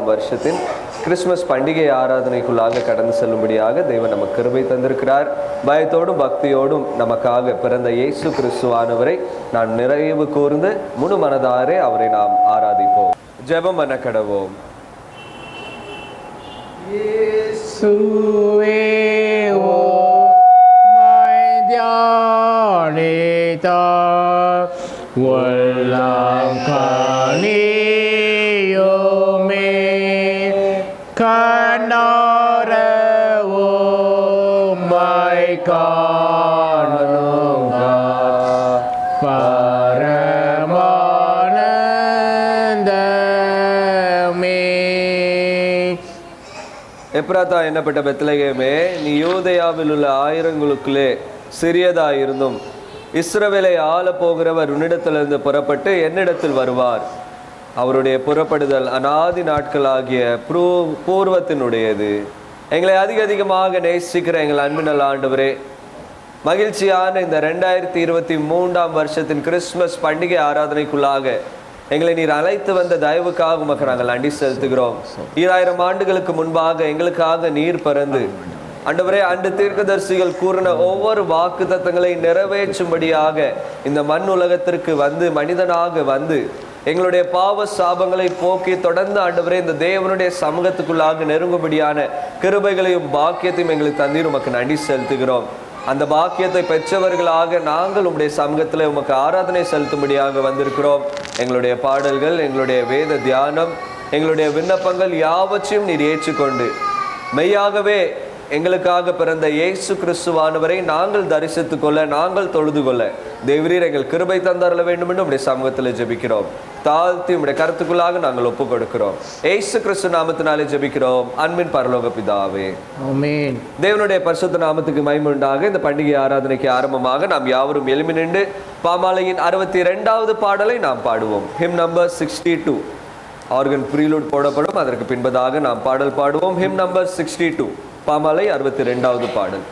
வருஷத்தின் கிறிஸ்துமஸ் பண்டிகை ஆராதனைக்குள்ளாக கடந்து செல்லும்படியாக தேவன் நமக்கு கிருபை தந்திருக்கிறார். பயத்தோடும் பக்தியோடும் நமக்காக பிறந்த இயேசு கிறிஸ்துவானவரை நான் நிறைவு கூர்ந்து முழு மனதாரே அவரை நாம் ஆராதிப்போம். ஜெபம் பண்ண கடவோம். இயேசுவே ஓ மை தியானிதா வல்லம் காணியோமே கண்ணார ஓ மை காணுங்கா பரமானந்தமே. எப்ராத்தா என்னப்பட்ட பெத்லகேமே, நீ யூதேயாவில் உள்ள ஆயிரங்களுக்குள்ளே சிறியதாயிருந்தும் இஸ்ரவேலை ஆள போகிறவர் உன்னிடத்திலிருந்து புறப்பட்டு என்னிடத்தில் வருவார். அவருடைய புறப்படுதல் அநாதி நாட்களாகிய பூர்வத்தினுடையது. எங்களை அதிகமாக நேசிக்கிற எங்கள் அன்பினல் ஆண்டவரே, மகிழ்ச்சியான இந்த 2023 வருஷத்தின் கிறிஸ்துமஸ் பண்டிகை ஆராதனைக்குள்ளாக எங்களை நீர் அழைத்து வந்த தயவுக்காக உமக்கு நாங்கள் நன்றி செலுத்துகிறோம். 2000 ஆண்டுகளுக்கு முன்பாக எங்களுக்காக நீர் பிறந்து ஆண்டவரே, அன்று தீர்க்கதரிசிகள் கூறின ஒவ்வொரு வாக்கு தத்தங்களை நிறைவேற்றும்படியாக இந்த மண் உலகத்திற்கு வந்து மனிதனாக வந்து எங்களுடைய பாவ சாபங்களை போக்கி தொடர்ந்து ஆண்டவரே இந்த தேவனுடைய சமூகத்துக்குள்ளாக நெருங்கும்படியான கிருபைகளையும் பாக்கியத்தையும் எங்களுக்கு தந்தீர் உமக்கு நன்றி செலுத்துகிறோம். அந்த பாக்கியத்தை பெற்றவர்களாக நாங்கள் உம்முடைய சமூகத்தில் உமக்கு ஆராதனை செலுத்தும்படியாக வந்திருக்கிறோம். எங்களுடைய பாடல்கள், எங்களுடைய வேத தியானம், எங்களுடைய விண்ணப்பங்கள் யாவற்றையும் நீர் ஏற்றுக்கொண்டு மெய்யாகவே எங்களுக்காக பிறந்த இயேசு கிறிஸ்துவானவரை நாங்கள் தரிசித்துக் கொள்ள, நாங்கள் தொழுது கொள்ள தேவரீர் எங்கள் கிருபை தந்தரல வேண்டும் என்று உடைய சமூகத்தில் ஜெபிக்கிறோம். தாழ்த்தி உடைய கருத்துக்குள்ளாக நாங்கள் ஒப்புக் கொடுக்கிறோம். இயேசு கிறிஸ்து நாமத்தினாலே ஜெபிக்கிறோம், அன்பின் பரலோக பிதாவே, ஆமென். தேவனுடைய பரிசுத்த நாமத்துக்கு மகிமை உண்டாக. இந்த பண்டிகை ஆராதனைக்கு ஆரம்பமாக நாம் யாவரும் எழும்பி நின்று பாமாலையின் 62வது பாடலை நாம் பாடுவோம். Him number 62. ஆர்கன் ப்ரீலூட் போடப்படும். அதற்கு பின்பதாக நாம் பாடல் பாடுவோம். ஹிம் நம்பர் 62, பாமாலை 62வது பாடல்.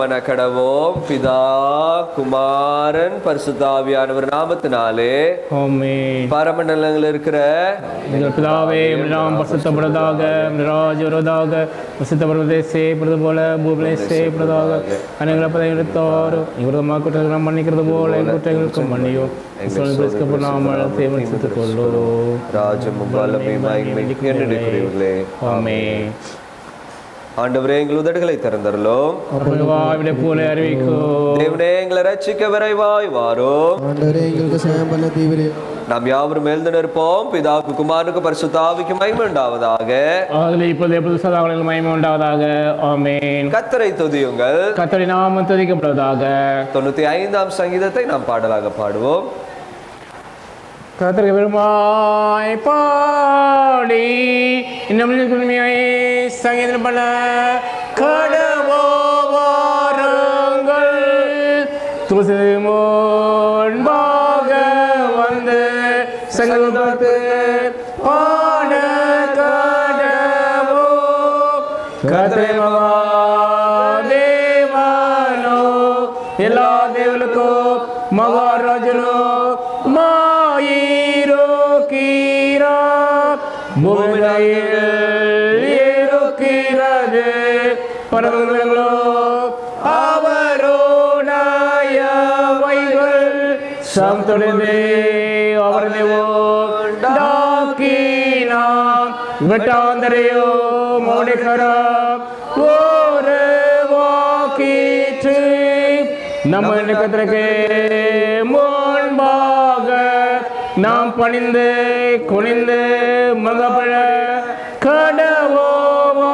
பண்ண கடவோம். பிதா, குமாரன், பரிசுத்தாவியானவர் நாமத்தினாலே. ஆமென். பரமண்டலங்கள் இருக்கிற எங்கள் பிதாவே, உம்முடைய நாமம் பரிசுத்தப்படுவதாக, உம்முடைய ராஜ்யம் வருவதாக, பரிசுத்தப்படுவதே செய்யப்படுவது போல பூமியிலே செய்யப்படுவதாக. அனைவரும் பதவி எடுத்தாரும் இவரது குற்றங்களை நாம் மன்னிக்கிறது போல எங்கள் குற்றங்களுக்கும் மன்னியும். ராஜமும் வல்லமையும் மகிமையும் என்றிருக்கிறீர்களே. ஆமென். ஆண்டவரே, எங்கள் உதடுகளை திறந்தருளும். போல அறிவிக்கும். தேவனே, எங்களை ரட்சிக்க விரைவாய் வாரும். ஆண்டவரே, எங்களுக்கு சகாயம் பண்ண தீவிர நாம் யாவரும் எழுந்து நிற்போம். பிதாவுக்கு, குமாரனுக்கு, பரிசுத்தாவிக்கு மகிமை உண்டாவதாக. இப்போது சதாகளில் மகிமை உண்டாவதாக. ஆமென். கர்த்தரை துதியுங்கள். கர்த்தரின் நாமம் துதிக்கப்படுவதாக. 95ஆம் சங்கீதத்தை நாம் பாடலாக பாடுவோம். கர்த்தருக்கு பெருமாய் பாடி இன்னும் சங்கீதம் பண்ண கடவோவாருங்கள். துளசி முன்பாக வந்து சங்கீதம் பார்த்து பாட கடவோ. கர்த்தரே மகாதேவனோ, எல்லா தேவனுக்கும் மகாராஜனோ மாயிரோ கீரா பூமியில் இருக்கிறது பரவங்களோ அவரோடைய வைகள் சம்தொடர்ந்து அவரதேவோ டாக்கினாம் வெட்டாந்தரையோ மோடிகரம் ஒரு வாக்கிற்று நம்ம கத்திரக்கு முன்பாக நாம் பணிந்து குனிந்து மகப்பழ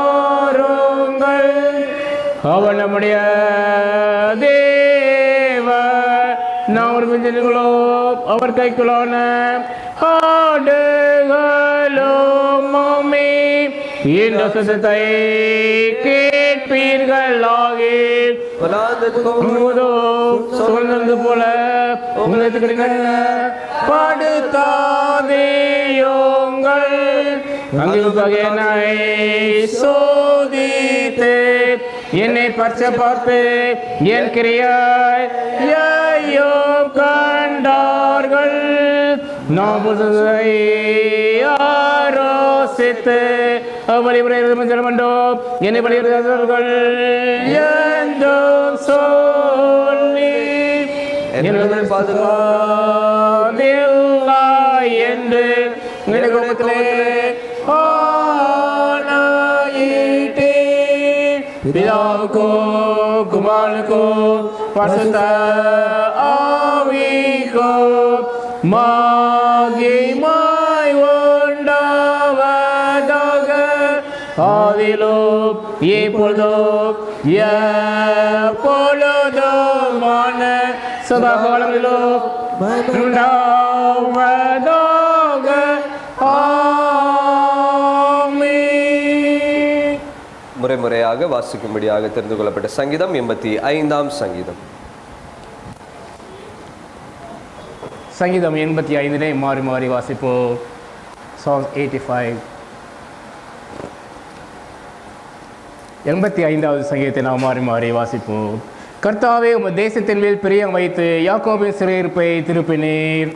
கடவோருங்கள். அவன் நம்முடைய தேவ நாம் ஒரு பிஞ்சங்களோ அவர் கைக்குள்ளான ஆடுகளோ மாமி இந்த சத்தத்தை கேட்பீர்களாகி சொல்றது போல படுத்தாதேயோங்கள். அங்கே சோதித்து என்னை பச்சை பார்த்து என் கிரியாய் கண்டார்கள். நாம் ஆரோசித்து வழிபுறையோ என்னை வழிபடுகிறார்கள் என்றும் சொல்லி என்று பிதாவுக்கோ குமாரனுக்கோ பரிசுத்த ஆவிக்கோ மகிமை உண்டாவதாக. ஆதிலோ இப்பொழுதோ எப்பொழுதுமான சதா காலங்களிலோ உண்டாவதாக. ஆமென். முறைமுறையாக வாசிக்கும்படியாக தெரிந்து கொள்ளப்பட்ட சங்கீதம் 85ஆம் சங்கீதம். சங்கீதம் 85 மாறி மாறி வாசிப்போம். Psalm 85. 85வது சங்கீதத்தை நாம் மாறி மாறி வாசிப்போம். கர்த்தாவே, உமது தேசத்தின் மேல் பிரியம் வைத்து யாக்கோபின் சிறையிருப்பை திருப்பினீர்.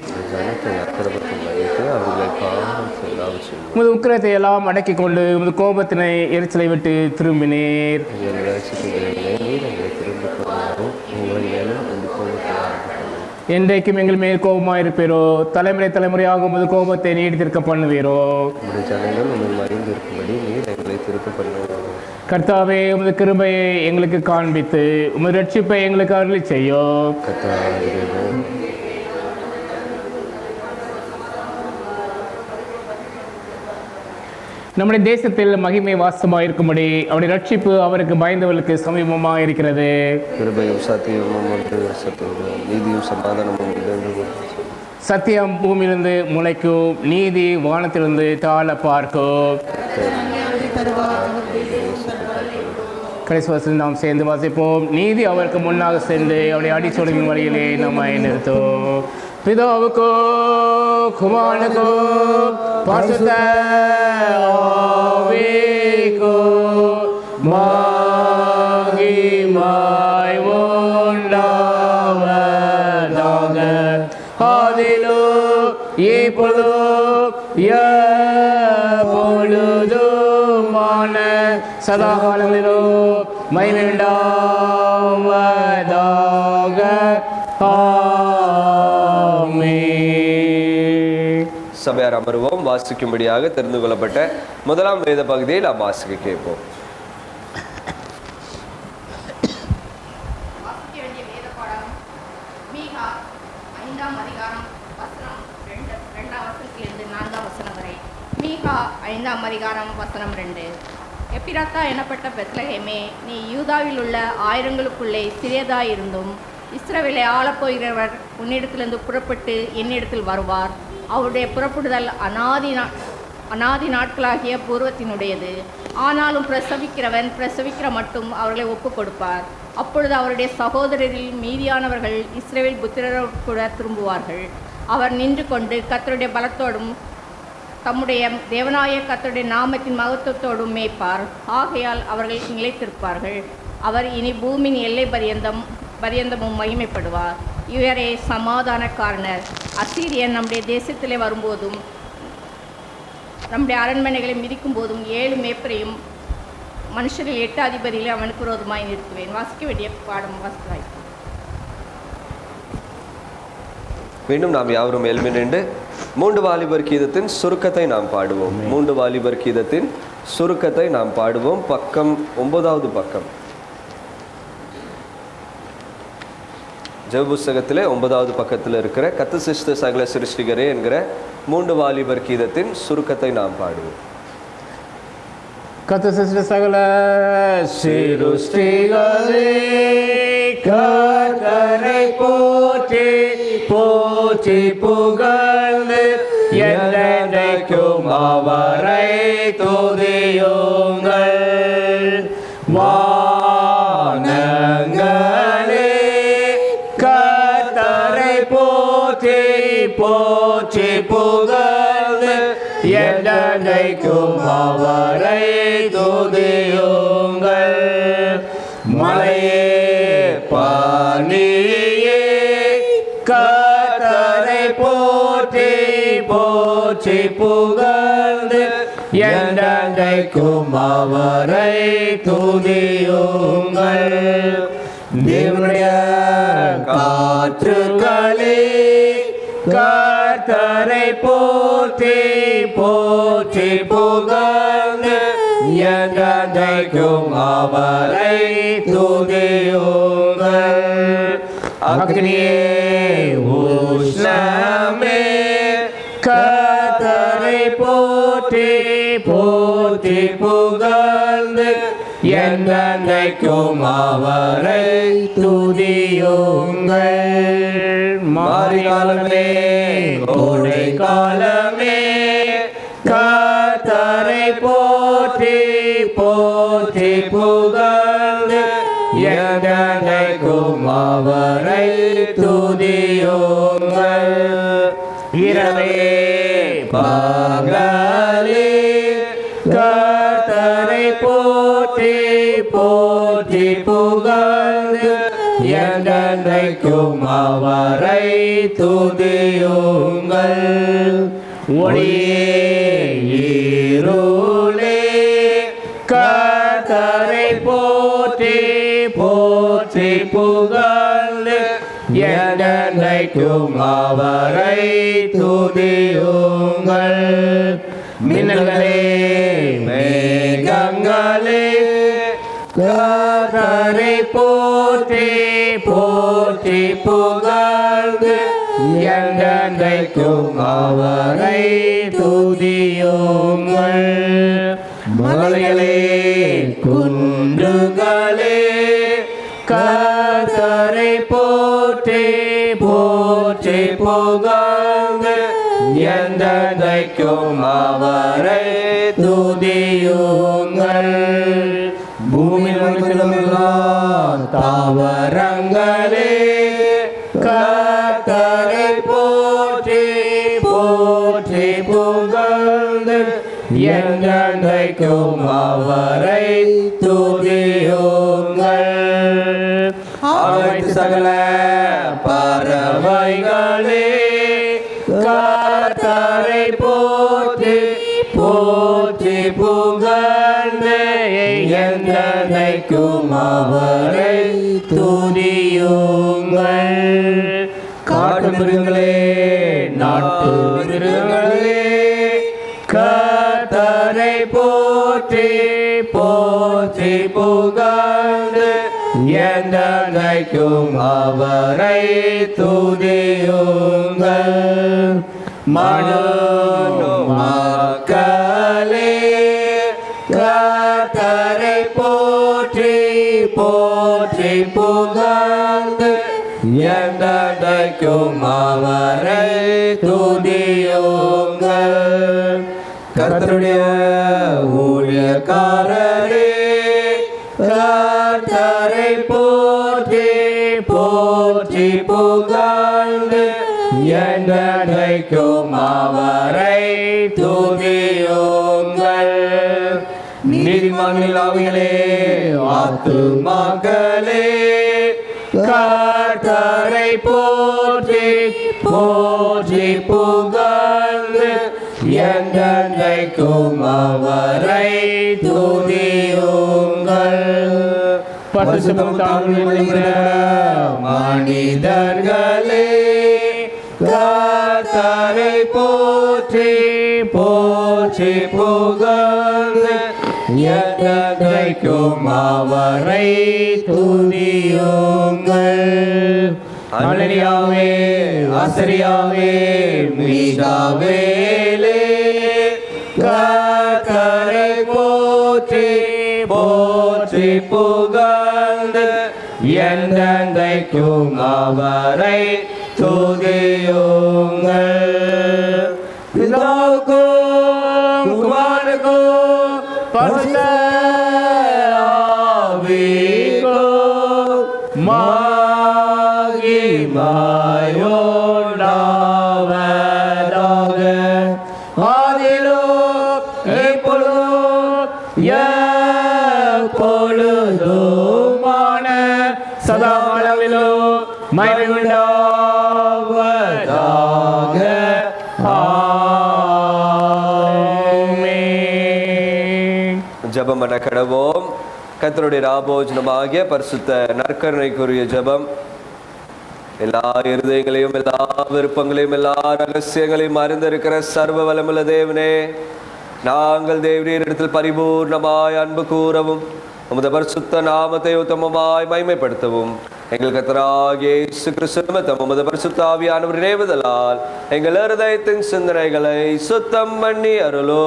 உமது உக்கிரத்தை எல்லாம் அடக்கிக் கொண்டு உமது கோபத்தினை எரிச்சலை விட்டு திரும்பினீர். என்றைக்கும் எங்கள் மேல் கோபமாயிருப்பீரோ, தலைமுறை தலைமுறையாக உமது கோபத்தை நீடித்திருக்க பண்ணுவீரோ. கர்த்தாவே, உமது கிருபையை எங்களுக்கு காண்பித்து உமது ரட்சிப்பை எங்களுக்கு அருளி செய்யோ. நம்முடைய தேசத்தில் மகிமை வாசமாக இருக்கும்படி அவருடைய ரட்சிப்பு அவருக்கு பயந்தவர்களுக்கு சமீபமாக இருக்கிறது. சத்தியம் பூமியிலிருந்து முளைக்கும், நீதி வானத்திலிருந்து தாழ பார்க்கும். கடைசி வசனம் நாம் சேர்ந்து வாசிப்போம். நீதி அவருக்கு முன்னாக சென்று அவருடைய அடிச்சொலின் வழியிலே நம்மை நிறுத்தும். பிதாவுக்கோ குமாரனுக்கோ பரிசுத்த ஆவிக்கோ மகிமை உண்டாவதாக. ஆதியிலும் இப்பொழுதும் எப்பொழுதுமான சதா காலங்களிலும் மகிமை உண்டாவதாக. ஆமென். சபையார் அமர்வோம். வாசிக்கும்படியாக தெரிந்து கொள்ளப்பட்ட முதலாம் வேத பகுதியை நாம் வாசிக்க கேட்போம். வாசிக்க வேண்டிய வேத பாடம் மீகா 5ஆம் அதிகாரம் வசனம் 2ஆம் வசனத்திலிருந்து 4ஆம் வசனம் வரை. மீகா 5ஆம் அதிகாரம் வசனம் 2. எப்பிராத்தா எனப்பட்ட பெத்லகேமே, நீ யூதாவில் உள்ள ஆயிரங்களுக்குள்ளே சிறியதாயிருந்தும் இஸ்ரவேலை ஆளப்போகிறவர் உன்னிடத்திலிருந்து புறப்பட்டு என்னிடத்தில் வருவார். அவருடைய புறப்படுதல் அநாதி நாட்களாகிய பூர்வத்தினுடையது. ஆனாலும் பிரசவிக்கிறவன் பிரசவிக்கிற மட்டும் அவர்களை ஒப்பு கொடுப்பார். அப்பொழுது அவருடைய சகோதரரில் மீதியானவர்கள் இஸ்ரவேல் புத்திரரோடு கூட திரும்புவார்கள். அவர் நின்று கொண்டு கர்த்தருடைய பலத்தோடும் தம்முடைய தேவனாய கர்த்தருடைய நாமத்தின் மகத்துவத்தோடும் மேய்ப்பார். ஆகையால் அவர்கள் நிலைத்திருப்பார்கள். அவர் இனி பூமியின் எல்லை பரியந்தமும் மகிமைப்படுவார். இவரே சமாதானக்காரனர். அசீரியன் நம்முடைய தேசத்திலே வரும்போதும் நம்முடைய அரண்மனைகளை மிதிக்கும் போதும் 7 மேய்ப்பரையும் மனுஷரில் 8 அதிபதிகளை அவனுக்கு விரோதமாய் நிறுத்துவேன். வாசிக்க வேண்டிய பாடம் வாசிக்கிறாய். மீண்டும் நாம் யாவரும் எழும்பி நின்று 3 வாலிபர் கீதத்தின் சுருக்கத்தை நாம் பாடுவோம். 3 வாலிபர் கீதத்தின் சுருக்கத்தை நாம் பாடுவோம். பக்கம் 9வது பக்கம். ஜெப புஸ்தகத்திலே 9வது பக்கத்தில் இருக்கிற கத்து சிஸ்த சகல சிருஷ்டிகரே என்கிற 3 வாலிபர் கீதத்தின் சுருக்கத்தை நாம் பாடுவோம். கர்த்தர் சிருஷ்டித்த சகல சிருஷ்டிகளே, கர்த்தரை போற்றி போற்றி புகழ்ந்து என்றென்றைக்கும் அவரை துதியுங்கள். வானங்களே கர்த்தரை போற்றி போற்றி புகழ்ந்து என்றென்றைக்கும் அவரை துதியுங்கள். மலையே பனியே கர்த்தரை போற்றி போற்றி புகழ்ந்து என்றென்றைக்கும் அவரை துதியுங்கள். தேவனுடைய காற்றுகளே கர்த்தரை போற்றி போற்றி புகழ்ந்து என்றென்றைக்கும் அவரை துதியுங்கள். அக்னியே உஷ்ணமே கர்த்தரை போற்றி போற்றி புகழ்ந்து என்றென்றைக்கும் அவரை துதியுங்கள். மாரிகாலமே கோடை காலமே கர்த்தரை போற்றி போற்றி புகழ்ந்து என்றென்றைக்கும் அவரை துதியுங்கள். இரவே பகலே கர்த்தரை போற்றி போற்றி புகழ்ந்து என்றென்றைக்கும் அவரை துதியுங்கள். ஒளியே இருளே கர்த்தரை போற்றி போற்றி புகழ்ந்து என்றென்றைக்கும் அவரை துதியுங்கள். மின்னல்களே மேகங்களே கர்த்தரை போற்றி போற்றி புகழ்ந்து என்றென்றைக்கும் அவரை துதியுங்கள். மலைகளே குன்றுகளே கர்த்தரை போற்றி போற்றி புகழ்ந்து என்றென்றைக்கும் அவரை துதியுங்கள். பூமியில் தாவரங்களே கர்த்தரை போற்றி போற்றி புகழ்ந்து என்றென்றைக்கும் அவரை துதியுங்கள். அனைத்து சகல பறவைகளே கர்த்தரை போற்றி போற்றி புகழ்ந்து என்றைக்கும் அவரை துதியுங்கள். காட்டு மிருகங்களே நாட்டு மிருகங்களே கர்த்தரை போற்றி போற்றி புகழ்ந்து என்றைக்கும் அவரை துதியுங்கள். மனு மக்களே கர்த்தரை போற்றி போற்றி புகழ்ந்து என்றைக்கும் அவரை துதியுங்கள். கர்த்தருடைய ஊழியக்காரரே கர்த்தரை போற்றி போற்றி புகழ்ந்து என்றைக்கும் அவரை துதியுங்கள். நீதிமான்களின் ஆவிகளே ஆத்துமாக்களே கர்த்தரை போற்றி போற்றி புகழ்ந்து என்றைக்கும் அவரை துதியுங்கள். மனிதர்களே கர்த்தரை போற்றி போற்றி புகழ்ந்து என்றைக்கும் அவரை துதியுங்கள். அனனியாவே ஆசரியாவே மீகாவேலே கர்த்தரை போற்றி போற்றி புகழ்ந்து என்றைக்கும் அவரை துதியுங்கள். பிதாவுக்கும் குமாரனுக்கும் பரிசுத்த ஆவிக்கும் மகிமையுண்டாவதாக. ஆதியிலும் இப்பொழுதும் எப்பொழுதுமான சதா அளவிலும் மகிமை உண்டாவதாக. ஆமென். ஜெபம் பண்ண கடவோம். கர்த்தருடைய ராபோஜனமாகிய பரிசுத்த நற்கருணைக்குரிய ஜெபம் எல்லா இருதயங்களையும் எல்லா விருப்பங்களையும் எல்லா ரகசியங்களையும் அறிந்திருக்கிற சர்வ வல்லமுள்ள தேவனே, நாங்கள் தேவரீரிடத்தில் பரிபூர்ணமாய் அன்பு கூறவும் உமது பரிசுத்த நாமத்தை உத்தமமாய் மகிமைப்படுத்தவும் எங்கள் கர்த்தராகிய இயேசு கிறிஸ்து நிமித்தம் உமது பரிசுத்த ஆவியானவர் நினைவுதலால் எங்கள் இருதயத்தின் சிந்தனைகளை சுத்தம் பண்ணி அருளோ.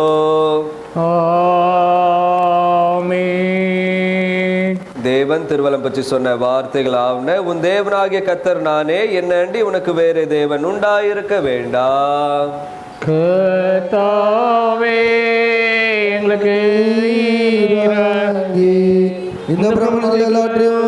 ஆமென். தேவன் திருவலம் பற்றி சொன்ன வார்த்தைகளாவன, உன் தேவனாகிய கர்த்தர் நானே, என்னண்டி உனக்கு வேறு தேவன் உண்டாயிருக்க வேண்டாம். கர்த்தாவே எங்களுக்கு இறங்கி இந்த பிரபலங்கள் எல்லாற்றையும்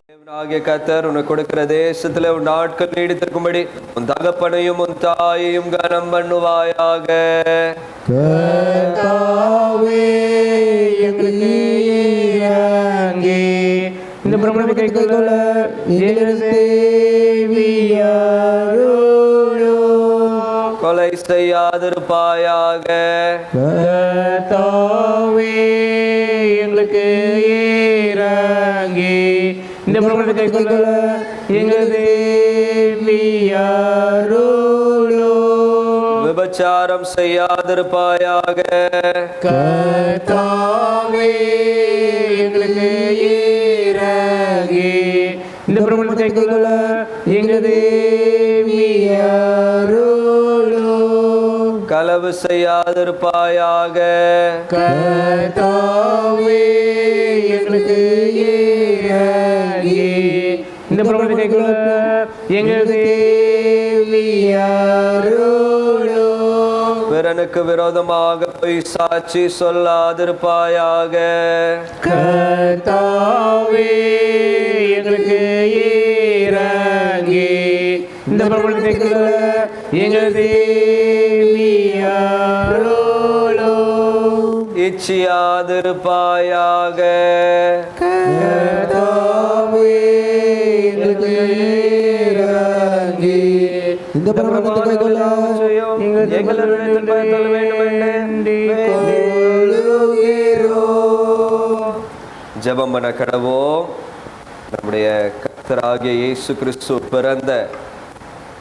தேவனாகிய கர்த்தர் உனக்கு கொடுக்கிற தேசத்துல உன் நாட்கள் நீடித்திருக்கும்படி உன் தகப்பனையும் உன் தாயையும் கனம் பண்ணுவாயாக. கர்த்தாவே எங்களுக்கு இறங்கி இந்த பிரபலத்தை கைக்கொள்ள கொலை செய்யாதிருப்பாயாக. கர்த்தாவே எங்களுக்கு இறங்கி இந்த பிரபலத்தை கைக்கொள்ள எங்களது விபச்சாரம் செய்யாதிருப்பாயாக. கர்த்தாவே எங்களுக்கு இறங்கி இந்த பிரபலத்தை கைக்கொள்ள எங்களது களவு செய்யாதிருப்பாயாக. கர்த்தாவே எங்களுக்கு இறங்கி இந்த பிரபலத்தை கைக்கொள்ள எங்களது பிறனுக்கு விரோதமாக பொய் சாட்சி சொல்லாதிருப்பாயாக. கர்த்தாவே எங்களுக்கு இறங்கி இந்த பிரபலத்தை கைக்கொள்ள எங்களது இச்சியாதிருப்பாயாக. கர்த்தாவே, எங்களுக்கு இறங்கி இந்த பிரமாணத்தை கைக்கொள்ள எங்களிடத்தில் பயத்தல் வேண்டும் ஜெபம் பண்ண கடவோம். நம்முடைய கர்த்தராகிய இயேசு கிறிஸ்து பிறந்த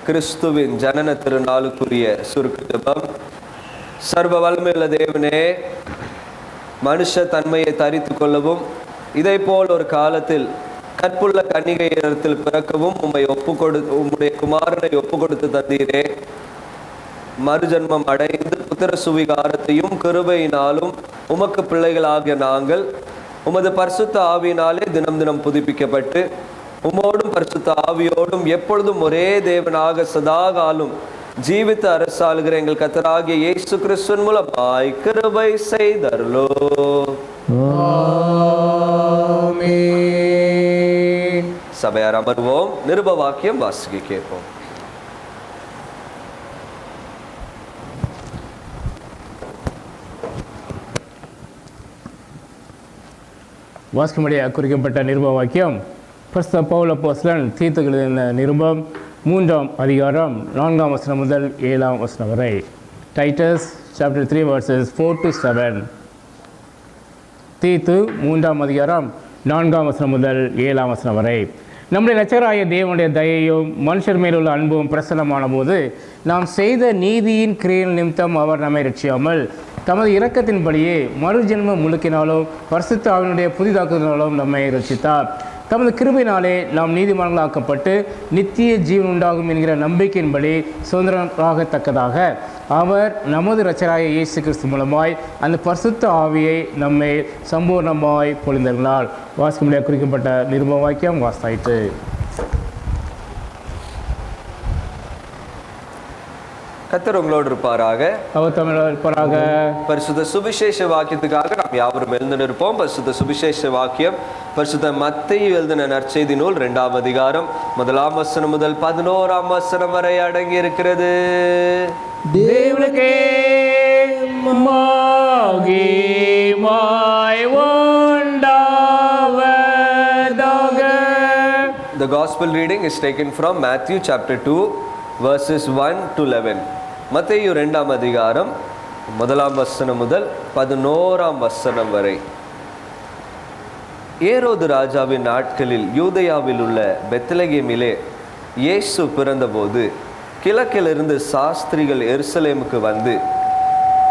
கிறிஸ்துவின் ஜனன திருநாளுக்குரிய சுருக்கு ஜெபம். சர்வ வல்லமையுள்ள தேவனே, மனுஷ தன்மையை தரித்து கொள்ளவும் இதை போல் ஒரு காலத்தில் கற்புள்ள கன்னிகை இடத்தில் பிறக்கவும் உம்முடைய குமாரனை ஒப்பு கொடுத்து தந்தீரே. மறுஜன்மம் அடைந்து புத்திர சுவிகாரத்தையும் கிருபையினாலும் உமக்கு பிள்ளைகளாகிய நாங்கள் உமது பரிசுத்த ஆவியினாலே தினம் தினம் புதுப்பிக்கப்பட்டு உமோடும் பரிசுத்த ஆவியோடும் எப்பொழுதும் ஒரே தேவனாக சதாகாலும் ஜீவித்து அரசாளுகிற எங்கள் கர்த்தராகிய இயேசு கிறிஸ்துவின் மூலமாய் கிருபை செய்தருளோ. ஆமென். சபையார் அமர்வோம். நிருப வாக்கியம் வாசிக்க கேட்போம். வாசிக்கும்படியாக குறிக்கப்பட்ட நிருப வாக்கியம் பரிசுத்த பவுல் அப்போஸ்தலன் தீத்துக்கு எழுதின நிருபம் 3ஆம் அதிகாரம் 4ஆம் வசனம் முதல் 7ஆம் வசனம் வரை. Titus chapter 3 verses 4 to 7. தீத்து 3ஆம் அதிகாரம் 4ஆம் வசனம் முதல் 7ஆம் வசனம் வரை. நம்முடைய இரட்சகராகிய தேவனுடைய தயையும் மனுஷர் மேலுள்ள அன்பும் பிரசன்னமான போது நாம் செய்த நீதியின் கிரியையின் நிமித்தம் அவர் நம்மை ரட்சியாமல் தமது இரக்கத்தின்படியே மறுஜென்ம முழுக்கினாலும் பரிசுத்த ஆவியினுடைய புதிதாக்குதலாலும் நம்மை ரட்சித்தார். தமது கிருபையினாலே நாம் நீதிமான்களாக்கப்பட்டு நித்திய ஜீவன் உண்டாகும் என்கிற நம்பிக்கையின்படி சுதந்திரராகத்தக்கதாக அவர் நமது இரட்சகராகிய இயேசு கிறிஸ்து மூலமாய் அந்த பரிசுத்த ஆவியை நம்மை சம்பூர்ணமாய் பொழிந்தருளினார். வாசிக்கும்படியாக குறிக்கப்பட்ட நிருப வாக்கியம் வாசித்தாயிற்று. கர்த்தர் உங்களோடு இருப்பாராக. அவர் தமிழர் இருப்பாராக. பரிசுத்த சுவிசேஷ வாக்கியத்துக்காக நாம் யாவரும் எழுந்து நிற்போம். பரிசுத்த சுவிசேஷ வாக்கியம் பரிசுத்த மத்தேயு எழுதின நற்செய்தி நூல் 2ஆம் அதிகாரம் 1ஆம் வசனம் முதல் 11ஆம் வசனம் வரை அடங்கி இருக்கிறது. தேவனுக்கே மகிமை உண்டாவதாக. The gospel reading is taken from Matthew chapter 2 verses 1 to 11. மத்தேயு 2ஆம் அதிகாரம் 1ஆம் வசனம் முதல் 11ஆம் வசனம் வரை. ஏரோது ராஜாவின் நாட்களில் யூதேயாவில் உள்ள பெத்லகேமிலே இயேசு பிறந்தபோது கிழக்கிலிருந்து சாஸ்திரிகள் எருசலேமுக்கு வந்து,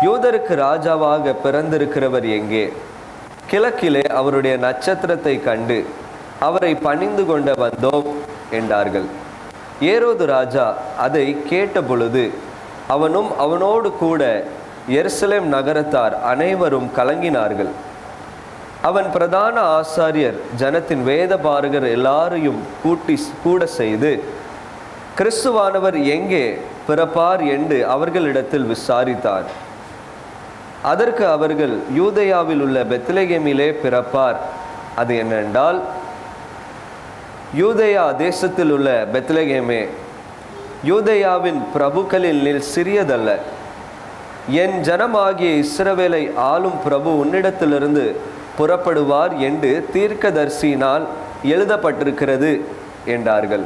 யூதருக்கு ராஜாவாக பிறந்திருக்கிறவர் எங்கே? கிழக்கிலே அவருடைய நட்சத்திரத்தை கண்டு அவரை பணிந்து கொண்ட வந்தோம் என்றார்கள். ஏரோது ராஜா அதை கேட்ட பொழுது அவனும் அவனோடு கூட எருசலேம் நகரத்தார் அனைவரும் கலங்கினார்கள். அவன் பிரதான ஆசாரியர் ஜனத்தின் வேத பாரகர் எல்லாரையும் கூட செய்து கிறிஸ்துவானவர் எங்கே பிறப்பார் என்று அவர்களிடத்தில் விசாரித்தார். அதற்கு அவர்கள், யூதேயாவில் உள்ள பெத்லகேமிலே பிறப்பார். அது என்னென்றால், யூதேயா தேசத்தில் உள்ள பெத்லகேமே, யூதேயாவின் பிரபுக்களில் சிறியதல்ல. என் ஜனமாகிய இஸ்ரவேலை ஆளும் பிரபு உன்னிடத்திலிருந்து புறப்படுவார் என்று தீர்க்கதரிசியினால் எழுதப்பட்டிருக்கிறது என்றார்கள்.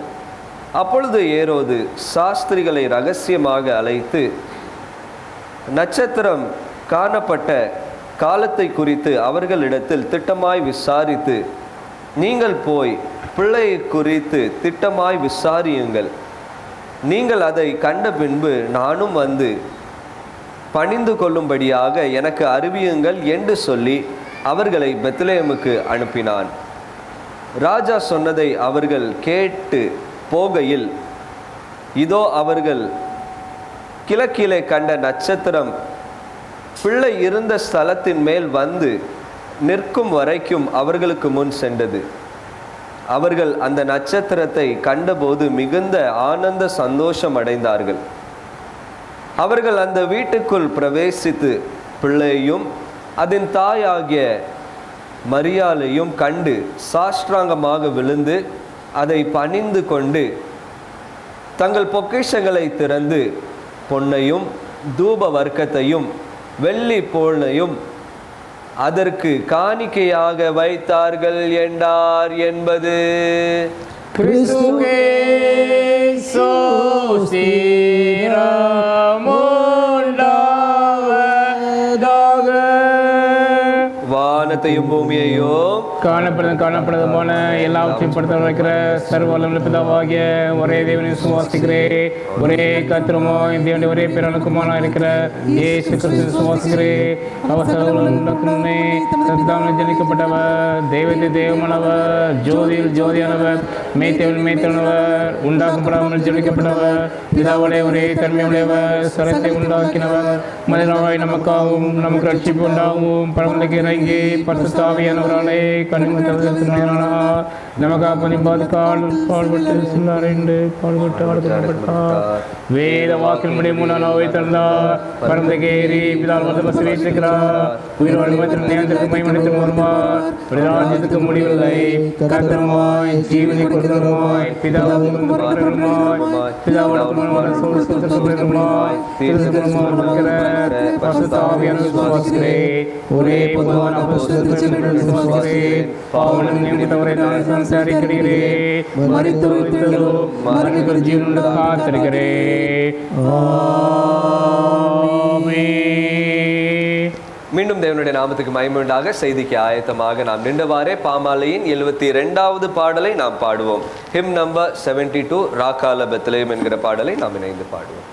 அப்பொழுது ஏரோது சாஸ்திரிகளை ரகசியமாக அழைத்து நட்சத்திரம் காணப்பட்ட காலத்தை குறித்து அவர்களிடத்தில் திட்டமாய் விசாரித்து, நீங்கள் போய் பிள்ளையை குறித்து திட்டமாய் விசாரியுங்கள். நீங்கள் அதை கண்ட பின்பு நானும் வந்து பணிந்து கொள்ளும்படியாக எனக்கு அறிவியுங்கள் என்று சொல்லி அவர்களை பெத்லெகேமுக்கு அனுப்பினான். ராஜா சொன்னதை அவர்கள் கேட்டு போகையில், இதோ அவர்கள் கிழக்கிலே கண்ட நட்சத்திரம் பிள்ளை இருந்த ஸ்தலத்தின் மேல் வந்து நிற்கும் வரைக்கும் அவர்களுக்கு முன் சென்றது. அவர்கள் அந்த நட்சத்திரத்தை கண்டபோது மிகுந்த ஆனந்த சந்தோஷம் அடைந்தார்கள். அவர்கள் அந்த வீட்டுக்குள் பிரவேசித்து பிள்ளையையும் அதன் தாயாகிய மரியாளையும் கண்டு சாஷ்டாங்கமாக விழுந்து அதை பணிந்து கொண்டு தங்கள் பொக்கிஷங்களை திறந்து பொன்னையும் தூப வர்க்கத்தையும் வெள்ளி போலையும் அதற்கு காணிக்கையாக வைத்தார்கள் என்றார் என்பது. கிறிஸ்துவே சோஸ்திரமுண்டாவதாக. வானத்தையும் பூமியையும் காணப்படுறதுமான எல்லாவற்றையும் படுத்த வைக்கிற சர்வவல்லமையுள்ள பிதாவாகிய ஒரே தேவனை விசுவாசிக்கிறேன். ஒரே கர்த்தருமாய் தேவனுடைய ஒரே பேரனுக்குமான இருக்கிற இயேசு கிறிஸ்துவை விசுவாசிக்கிறேன். அவர் சர்வலோகமுமே தத்தாமல் ஜனிக்கப்பட்டவர், தெய்வத்தை தெய்வமானவர், ஜோதியில் ஜோதியானவர், மேய்த்தவன் மேய்த்தவனவர், உண்டாக்கப்படாமல் ஜனிக்கப்பட்டவர், பிதாவுடைய ஒரே தன்மையுடையவர், சரத்தை உண்டாக்கினவர், மனிதனாய் நமக்காகவும் நமக்கு ரட்சிப்பு உண்டாகவும் பரமலைக்கு இறங்கி பரிசுத்த ஆவியானவராலே கனிமத்தவர்களானார். நமக்காக பாடுபட்டு சில்லாரெண்டு பாடுபட்டு ஆடுபட்டார். வேத வாக்கில் முடியும் நோவை தந்தார். பரமலைக்கு ஏறி பிதால் வந்து பசி வைத்திருக்கிறார். உயிரோடு நேரத்திற்கு மைமணித்து வருவார். ராஜ்யத்துக்கு முடிவில்லை. கர்த்தருமாய் ஜீவனை கொடுத்தவருமாய் பிதாவுமாய் பிதாவோட ஒரே பொதுவான பாவனம் நியமித்தவரை நான் சம்சாரிக்கிறேன். மறித்தோர் ஜீவனுள்ள காத்திருக்கிறேன். மீண்டும் தேவனுடைய நாமத்துக்கு மகிமை உண்டாக. செய்திக்கு ஆயத்தமாக நாம் நின்றவாறே பாமாலையின் 72வது பாடலை நாம் பாடுவோம். ஹிம் நம்பர் 72 ராக்கால பெத்லெஹேம் என்கிற பாடலை நாம் இணைந்து பாடுவோம்.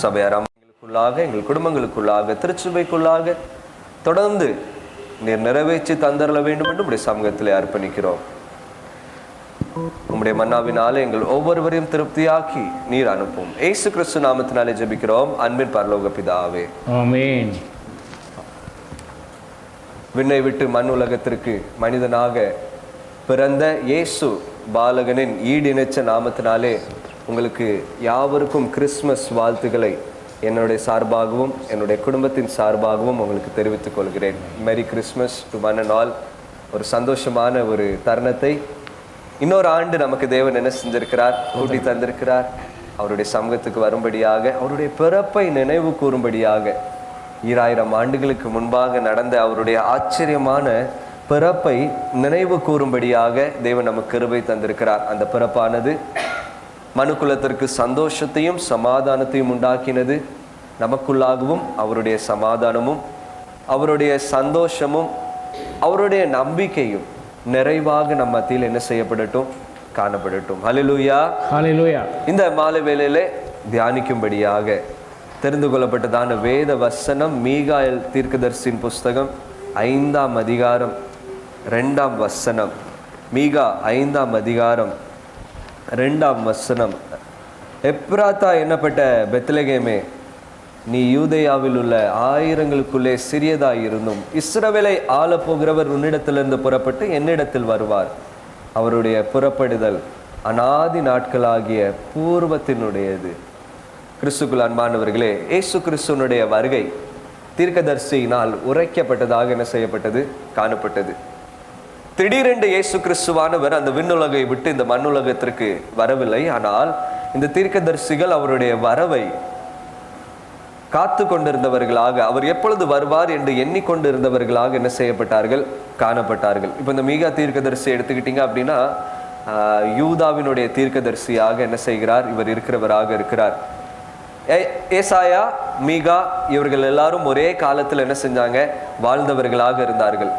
சபையாராம் எங்களுக்குள்ளாக, எங்கள் குடும்பங்களுக்குள்ளாக, திருச்சபைக்குள்ளாக தொடர்ந்து நீர் நிறைவேற்றி தந்தரல வேண்டும் என்று உடைய சமூகத்திலே அர்ப்பணிக்கிறோம். உம்முடைய மன்னாவினாலே எங்கள் ஒவ்வொருவரையும் திருப்தியாக்கி நீர் அனுப்பும். இயேசு கிறிஸ்து நாமத்தினாலே ஜெபிக்கிறோம் அன்பின் பரலோக பிதாவே, ஆமென். விண்ணை விட்டு மண் உலகத்திற்கு மனிதனாக பிறந்த இயேசு பாலகனின் ஈடிணைச்ச நாமத்தினாலே உங்களுக்கு யாவருக்கும் கிறிஸ்மஸ் வாழ்த்துக்களை என்னுடைய சார்பாகவும் என்னுடைய குடும்பத்தின் சார்பாகவும் உங்களுக்கு தெரிவித்துக் கொள்கிறேன். Merry Christmas to one and all. ஒரு சந்தோஷமான ஒரு தருணத்தை இன்னொரு ஆண்டு நமக்கு தேவன் என்ன செஞ்சிருக்கிறார், கூட்டி தந்திருக்கிறார். அவருடைய சமூகத்துக்கு வரும்படியாக, அவருடைய பிறப்பை நினைவு கூறும்படியாக 2000 ஆண்டுகளுக்கு முன்பாக நடந்த அவருடைய ஆச்சரியமான பிறப்பை நினைவு கூறும்படியாக தேவன் நமக்கு கிருபை தந்திருக்கிறார். அந்த பிறப்பானது மனுக்குலத்திற்கு சந்தோஷத்தையும் சமாதானத்தையும் உண்டாக்கினது. நமக்குள்ளாகவும் அவருடைய சமாதானமும் அவருடைய சந்தோஷமும் அவருடைய நம்பிக்கையும் நிறைவாக நம் மத்தியில் என்ன செய்யப்படட்டும், காணப்படட்டும். ஹல்லேலூயா, ஹல்லேலூயா. இந்த மாலை வேளையிலே தியானிக்கும்படியாக தெரிந்து கொள்ளப்பட்டதான வேத வசனம் மீகாயேல் தீர்க்கதரிசியின் புஸ்தகம் 5ஆம் அதிகாரம் 2ஆம் வசனம். மீகா 5ஆம் அதிகாரம் 2ஆம் வசனம். எப்ராத்தா என்னப்பட்ட பெத்லகேமே, நீ யூதேயாவில் உள்ள ஆயிரங்களுக்குள்ளே சிறியதாயிருந்தும் இஸ்ரவேலை ஆளப்போகிறவர் உன்னிடத்திலிருந்து புறப்பட்டு என்னிடத்தில் வருவார். அவருடைய புறப்படுதல் அநாதி நாட்களாகிய பூர்வத்தினுடையது. கிறிஸ்துக்குள் அன்பானவர்களே, இயேசு கிறிஸ்துவனுடைய வருகை தீர்க்கதரிசியினால் உரைக்கப்பட்டதாக என்ன செய்யப்பட்டது, காணப்பட்டது. திடீரென்று இயேசு கிறிஸ்துவானவர் அந்த விண்ணுலகை விட்டு இந்த மண்ணுலகத்திற்கு வரவில்லை. ஆனால் இந்த தீர்க்கதரிசிகள் அவருடைய வரவை காத்து கொண்டிருந்தவர்களாக, அவர் எப்பொழுது வருவார் என்று எண்ணிக்கொண்டிருந்தவர்களாக என்ன செய்யப்பட்டார்கள், காணப்பட்டார்கள். இப்போ இந்த மீகா தீர்க்கதரிசி எடுத்துக்கிட்டீங்க அப்படின்னா யூதாவினுடைய தீர்க்கதரிசியாக என்ன செய்கிறார், இவர் இருக்கிறவராக இருக்கிறார். ஏசாயா, மீகா இவர்கள் எல்லாரும் ஒரே காலத்தில் என்ன செஞ்சாங்க, வாழ்ந்தவர்களாக இருந்தார்கள்.